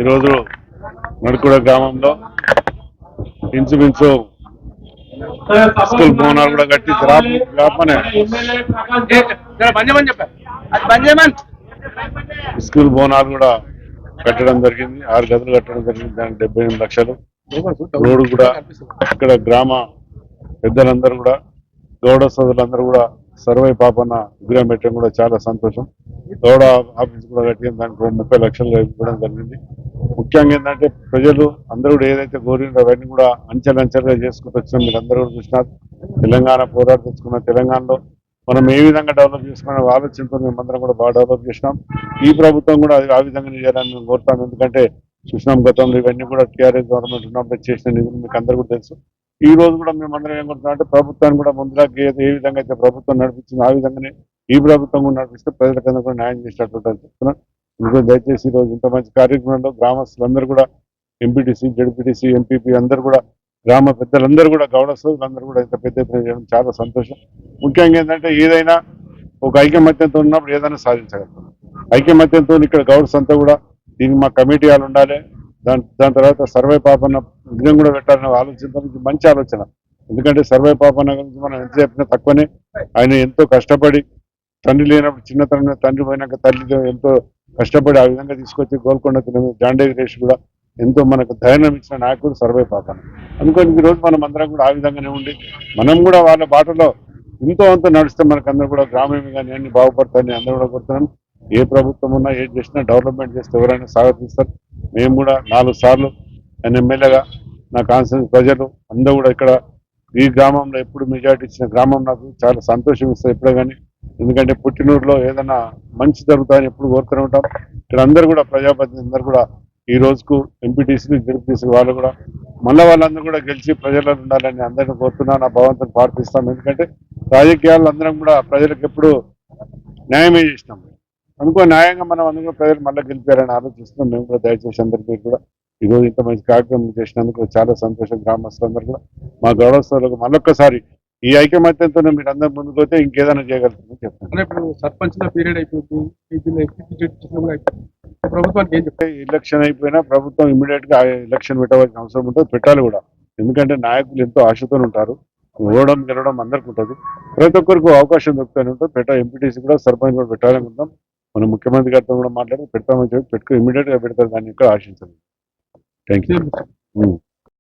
ఈరోజు నడుకుడ గ్రామంలో ఇంచుమించు స్కూల్ భవనాలు కూడా కట్టి స్కూల్ భవనాలు కూడా కట్టడం జరిగింది. 6 గదులు కట్టడం జరిగింది. దానికి 78 లక్షలు. రోడ్డు కూడా ఇక్కడ గ్రామ పెద్దలందరూ కూడా గౌడ సోదరులందరూ కూడా సర్వై పాపన్న విగ్రహం పెట్టడం కూడా చాలా సంతోషం. గౌడ ఆఫీస్ కూడా కట్టి దానికి 30 లక్షలు ఇవ్వడం జరిగింది. ముఖ్యంగా ఏంటంటే ప్రజలు అందరూ కూడా ఏదైతే కోరినారో అవన్నీ కూడా అంచెలంచెలుగా చేసుకుంటూ వచ్చినాం. మీరు అందరూ కూడా చూసినారు. తెలంగాణ పోరాటం తెచ్చుకున్న తెలంగాణలో మనం ఏ విధంగా డెవలప్ చేసుకున్న ఆలోచనతో మేమందరం కూడా బాగా డెవలప్ చేసినాం. ఈ ప్రభుత్వం కూడా ఆ విధంగా చేయాలని మేము కోరుతాం. ఎందుకంటే చూసినాం గతంలో ఇవన్నీ కూడా టీఆర్ఎస్ గవర్నమెంట్ ఉన్నప్పుడు చేసిన నిధులు మీకు అందరూ కూడా తెలుసు. ఈ రోజు కూడా మేమందరం ఏం కోరుతున్నాం అంటే ప్రభుత్వాన్ని కూడా ముందుగా ఏ విధంగా అయితే ప్రభుత్వం నడిపించిందో ఆ విధంగానే ఈ ప్రభుత్వం కూడా నడిపిస్తే ప్రజలకందరూ కూడా న్యాయం చేసినట్టు చెప్తున్నాం. ఇందులో దయచేసి ఈ రోజు ఇంత మంచి కార్యక్రమంలో గ్రామస్తులందరూ కూడా ఎంపీటీసీ, జడ్పీటీసీ, ఎంపీపీ అందరూ కూడా గ్రామ పెద్దలందరూ కూడా గౌడ సోదరులందరూ కూడా ఇంత పెద్ద ఎత్తున చేయడం చాలా సంతోషం. ముఖ్యంగా ఏంటంటే ఏదైనా ఒక ఐకమత్యంతో ఉన్నప్పుడు ఏదైనా సాధించగలుగుతాం. ఐకమత్యంతో ఇక్కడ గౌడ్స్ అంతా కూడా దీనికి మా కమిటీ వాళ్ళు ఉండాలి. దాని తర్వాత సర్వే పాపన్న విగ్రహం కూడా పెట్టాలనే ఆలోచన మంచి ఆలోచన. ఎందుకంటే సర్వే పాపన్న గురించి మనం ఎంత చెప్పినా తక్కువనే. ఆయన ఎంతో కష్టపడి తండ్రి లేనప్పుడు చిన్నతనంలో తండ్రి పోయినాక తల్లి ఎంతో కష్టపడి ఆ విధంగా తీసుకొచ్చి గోల్కొండ జాండేవి రేష్ కూడా ఎంతో మనకు ధైర్యం ఇచ్చిన నాయకుడు సర్వే పాపన్న. అందుకని ఈ రోజు మనం అందరం కూడా ఆ విధంగానే ఉండి మనం కూడా వాళ్ళ బాటలో ఎంతో అంత నడిస్తే మనకందరూ కూడా గ్రామం కానీ అన్ని బాగుపడతాయని అందరూ కూడా కోరుతున్నాం. ఏ ప్రభుత్వం ఉన్నా ఏది చేసినా డెవలప్మెంట్ చేస్తే ఎవరైనా స్వాగతిస్తారు. మేము కూడా 4 సార్లు నేను ఎమ్మెల్యేగా నా కాన్స్టిట్యూన్సీ ప్రజలు అందరూ కూడా ఇక్కడ ఈ గ్రామంలో ఎప్పుడు మెజార్టీ ఇచ్చిన గ్రామం నాకు చాలా సంతోషం ఇస్తుంది ఎప్పుడే కానీ. ఎందుకంటే పుట్టినూరులో ఏదైనా మంచి జరుగుతాయని ఎప్పుడు కోరుతూనే ఉంటాం. ఇక్కడ అందరూ కూడా ప్రజాప్రతినిధులు అందరూ కూడా ఈ రోజుకు ఎంపీటీసీలు, జడ్పీటీసీ వాళ్ళు కూడా మళ్ళీ వాళ్ళందరూ కూడా గెలిచి ప్రజల్లో ఉండాలని అందరినీ కోరుతున్నా. నా భగవంతుని ప్రార్థిస్తాం. ఎందుకంటే రాజకీయాలు అందరం కూడా ప్రజలకు ఎప్పుడు న్యాయమే చేసినాం. అనుకో న్యాయంగా మనం అందరూ ప్రజలు మళ్ళీ గెలిపారని ఆలోచిస్తున్నాం. మేము కూడా దయచేసి అందరికీ కూడా ఈరోజు ఇంత మంచి కార్యక్రమం చేసినందుకు చాలా సంతోషం. గ్రామస్తులందరూ కూడా మా గౌరవస్తులకు మళ్ళొక్కసారి ఈ ఐకమత్యంతో మీరు అందరు ముందుకు పోతే ఇంకేదైనా చేయగలుగుతుందని చెప్తాను. ఇప్పుడు సర్పంచ్ల పీరియడ్ అయిపోతుంది, ప్రభుత్వానికి ఏం చెప్తాయి? ఎలక్షన్ అయిపోయినా ప్రభుత్వం ఇమీడియట్ గా ఎలక్షన్ పెట్టవలసిన అవసరం ఉంటుంది. పెట్టాలి కూడా. ఎందుకంటే నాయకులు ఎంతో ఆశతో ఉంటారు. ఓడడం గెలవడం అందరికి ఉంటుంది. ప్రతి ఒక్కరికి అవకాశం దొరుకుతూనే ఉంటుంది. ఎంపీటీసీ కూడా సర్పంచ్ కూడా పెట్టాలని ఉంటాం. మనం ముఖ్యమంత్రి గారితో కూడా మాట్లాడి పెడతామని చెప్పి ఇమీడియట్ గా పెడతారు. దాన్ని ఇక్కడ ఆశించాలి. Thank you.